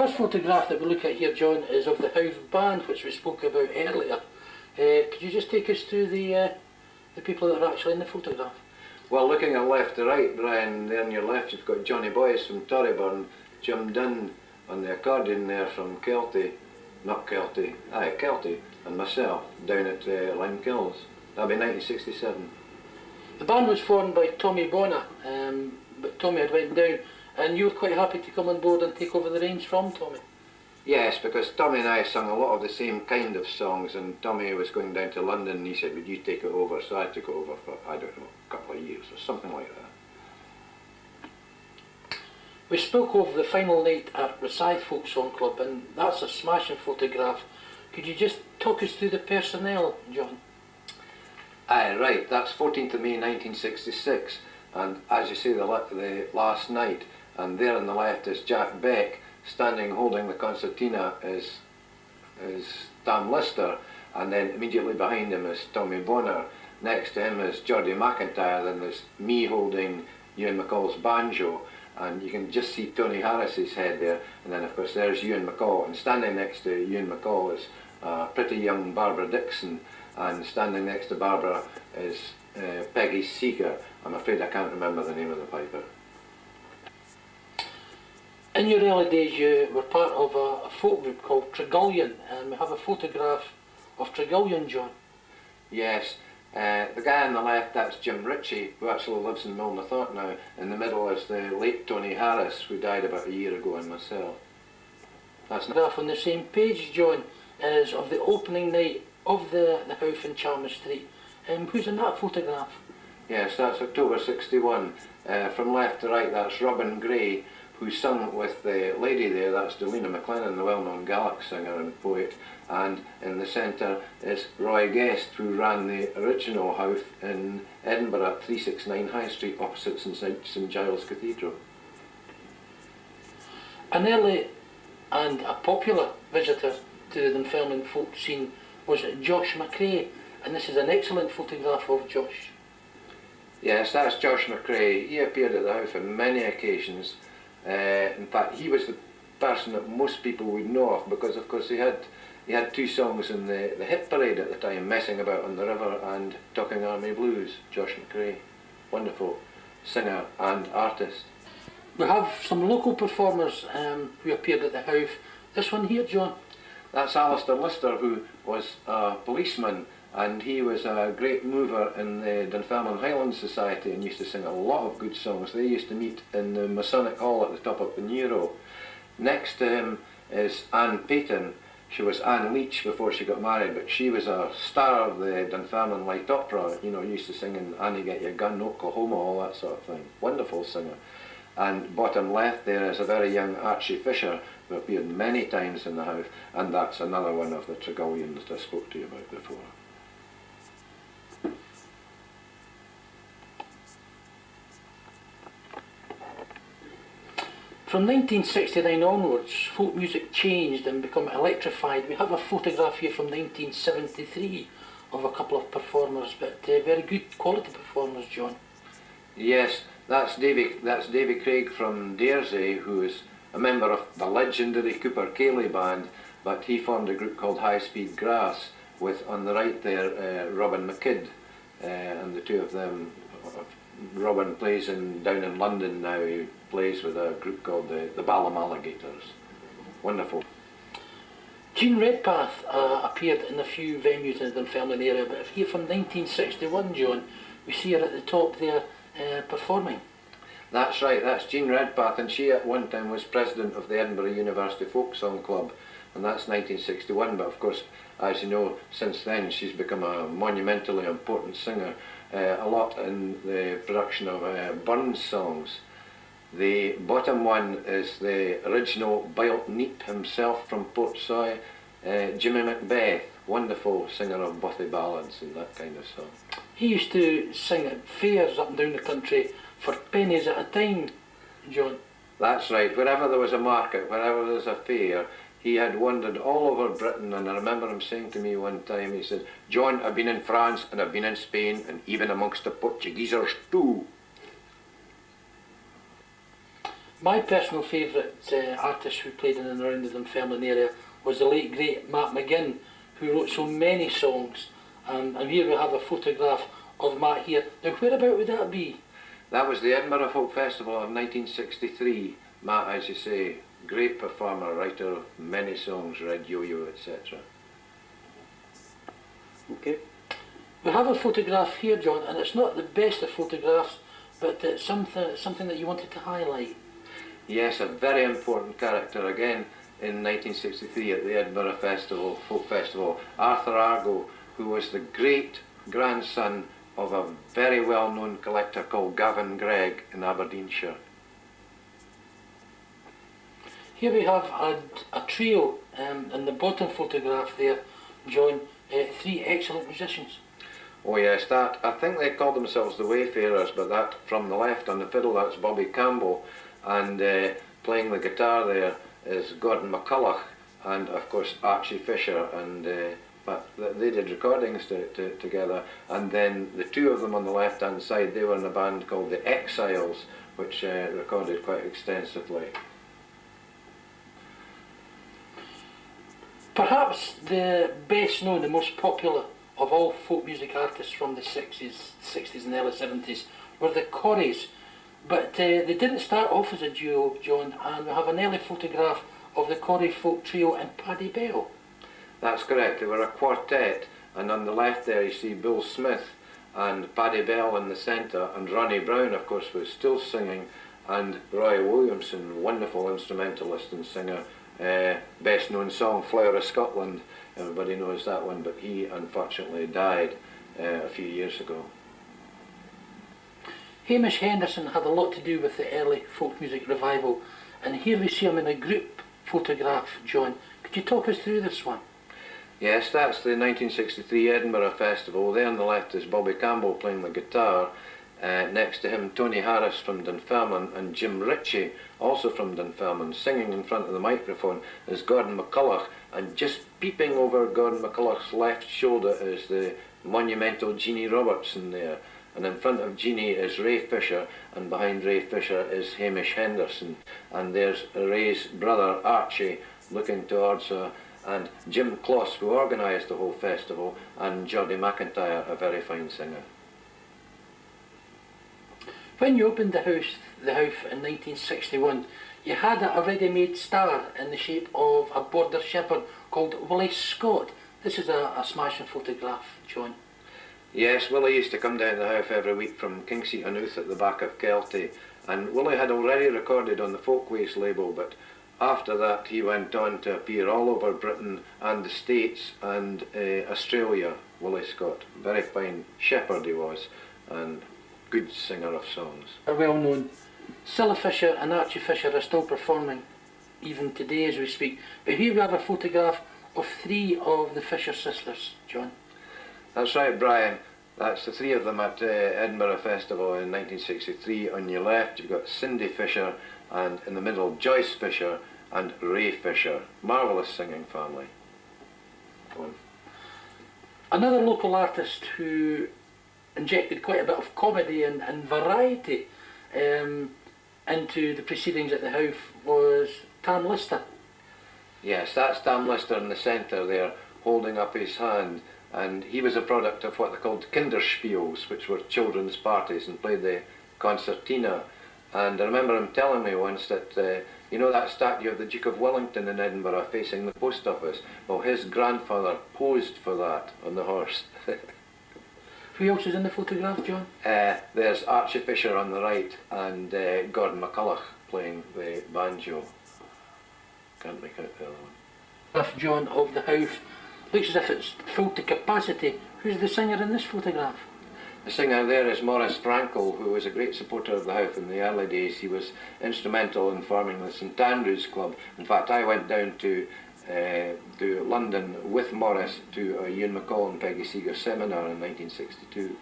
First photograph that we look at here, John, is of the Hove Band, which we spoke about earlier. Could you just take us through the people that are actually in the photograph? Well, looking at left to right, Brian, there on your left you've got Johnny Boyce from Torryburn, Jim Dunn on the accordion there from Kelty, and myself down at Limekilns. That'll be 1967. The band was formed by Tommy Bonner, but Tommy had went down, and you were quite happy to come on board and take over the reins from Tommy. Yes, because Tommy and I sung a lot of the same kind of songs, and Tommy was going down to London and he said, would you take it over? So I took it over for, I don't know, a couple of years or something like that. We spoke of the final night at Rosyth Folk Song Club, and that's a smashing photograph. Could you just talk us through the personnel, John? Aye, right, that's 14th of May 1966, and as you say, the last night, and there on the left is Jack Beck, standing holding the concertina is Dan Lister, and then immediately behind him is Tommy Bonner. Next to him is Geordie McIntyre, then there's me holding Ewan McCall's banjo, and you can just see Tony Harris's head there, and then of course there's Ewan McCall, and standing next to Ewan McCall is pretty young Barbara Dixon, and standing next to Barbara is Peggy Seeger. I'm afraid I can't remember the name of the piper. In your early days you were part of a folk group called Tregullion, and we have a photograph of Tregullion, John. Yes, the guy on the left, that's Jim Ritchie, who actually lives in Milnathort now. In the middle is the late Tony Harris, who died about a year ago, and myself. That's The photograph on the same page, John, is of the opening night of the Hove in Chalmers Street. Who's in that photograph? Yes, that's October 61. From left to right, that's Robin Gray, who sung with the lady there, that's Delina McLennan, the well-known Gaelic singer and poet, and in the centre is Roy Guest, who ran the original house in Edinburgh at 369 High Street, opposite St Giles Cathedral. An early and a popular visitor to the Dunfermline folk scene was Josh McRae, and this is an excellent photograph of Josh. Yes, that's Josh McRae. He appeared at the house on many occasions. In fact, he was the person that most people would know of, because of course he had two songs in the hit parade at the time, Messing About on the River and Talking Army Blues. Josh McRae, wonderful singer and artist. We have some local performers who appeared at the house. This one here, John. That's Alistair Lister, who was a policeman, and he was a great mover in the Dunfermline Highland Society and used to sing a lot of good songs. They used to meet in the Masonic Hall at the top of the Nero. Next to him is Anne Payton. She was Anne Leach before she got married, but she was a star of the Dunfermline Light Opera. You know, used to sing in Annie Get Your Gun, Oklahoma, all that sort of thing. Wonderful singer. And bottom left there is a very young Archie Fisher, who appeared many times in the house, and that's another one of the Tregullions that I spoke to you about before. From 1969 onwards, folk music changed and became electrified. We have a photograph here from 1973 of a couple of performers, but very good quality performers, John. Yes, that's Davy Craig from Daresay, who is a member of the legendary Cooper Cayley band, but he formed a group called High Speed Grass with, on the right there, Robin McKidd, and the two of them. Robin plays down in London now. He plays with a group called the Balham Alligators. Wonderful. Jean Redpath appeared in a few venues in the Dunfermline area, but here from 1961, John, we see her at the top there performing. That's right, that's Jean Redpath, and she at one time was president of the Edinburgh University Folk Song Club, and that's 1961, but of course, as you know, since then she's become a monumentally important singer, a lot in the production of Burns songs. The bottom one is the original Bilt Neep himself from Portsoy, Jimmy Macbeth, wonderful singer of bothy ballads and that kind of song. He used to sing at fairs up and down the country for pennies at a time, John. That's right, wherever there was a market, wherever there was a fair, he had wandered all over Britain, and I remember him saying to me one time, he said, "John, I've been in France and I've been in Spain and even amongst the Portuguesers too." My personal favourite artist who played in and around the Dunfermline area was the late great Matt McGinn, who wrote so many songs. And here we have a photograph of Matt here. Now, whereabout would that be? That was the Edinburgh Folk Festival of 1963. Matt, as you say, great performer, writer of many songs, Red Yo-Yo, etc. Okay. We have a photograph here, John, and it's not the best of photographs, but it's something that you wanted to highlight. Yes, a very important character again in 1963 at the Edinburgh Festival, Folk Festival, Arthur Argo, who was the great grandson of a very well-known collector called Gavin Gregg in Aberdeenshire. Here we have a trio in the bottom photograph there, John, three excellent musicians. Oh yes, that, I think they called themselves the Wayfarers, but that from the left on the fiddle, that's Bobby Campbell, and playing the guitar there is Gordon McCulloch, and of course Archie Fisher, and but they did recordings together, and then the two of them on the left hand side, they were in a band called the Exiles, which recorded quite extensively. Perhaps the best known, the most popular of all folk music artists from the 60s and early 70s were the Corries. But they didn't start off as a duo, John, and we have an early photograph of the Corrie folk trio and Paddy Bell. That's correct, they were a quartet, and on the left there you see Bill Smith and Paddy Bell in the centre, and Ronnie Brown of course was still singing, and Roy Williamson, wonderful instrumentalist and singer, best known song Flower of Scotland, everybody knows that one, but he unfortunately died a few years ago. Hamish Henderson had a lot to do with the early folk music revival, and here we see him in a group photograph, John. Could you talk us through this one? Yes, that's the 1963 Edinburgh Festival. There on the left is Bobby Campbell playing the guitar. Next to him, Tony Harris from Dunfermline, and Jim Ritchie, also from Dunfermline, singing in front of the microphone is Gordon McCulloch, and just peeping over Gordon McCulloch's left shoulder is the monumental Jeannie Robertson there. And in front of Jeannie is Ray Fisher, and behind Ray Fisher is Hamish Henderson. And there's Ray's brother Archie looking towards her, and Jim Kloss, who organised the whole festival, and Jodie McIntyre, a very fine singer. When you opened the house in 1961, you had a ready-made star in the shape of a border shepherd called Willie Scott. This is a smashing photograph, John. Yes, Willie used to come down the house every week from Kingseat on Outh at the back of Kelty, and Willie had already recorded on the Folkways label, but after that he went on to appear all over Britain and the States and Australia, Willie Scott. Very fine shepherd he was, and good singer of songs. Are well known. Cilla Fisher and Archie Fisher are still performing, even today as we speak. But here we have a photograph of three of the Fisher sisters, John. That's right, Brian. That's the three of them at Edinburgh Festival in 1963. On your left you've got Cindy Fisher, and in the middle Joyce Fisher and Ray Fisher. Marvellous singing family. Another local artist who injected quite a bit of comedy and variety into the proceedings at the house was Tam Lister. Yes, that's Tam Lister in the centre there, holding up his hand, and he was a product of what they called Kinderspiels, which were children's parties, and played the concertina. And I remember him telling me once that, you know that statue of the Duke of Wellington in Edinburgh facing the post office? Well, his grandfather posed for that on the horse. Who else is in the photograph, John? There's Archie Fisher on the right, and Gordon McCulloch playing the banjo. Can't make out the other one. Photograph, John, of the house. Looks as if it's full to capacity. Who's the singer in this photograph? The singer there is Maurice Frankel, who was a great supporter of the house in the early days. He was instrumental in forming the St Andrews Club. In fact, I went down to London with Maurice to a Ewan MacColl and Peggy Seeger seminar in 1962.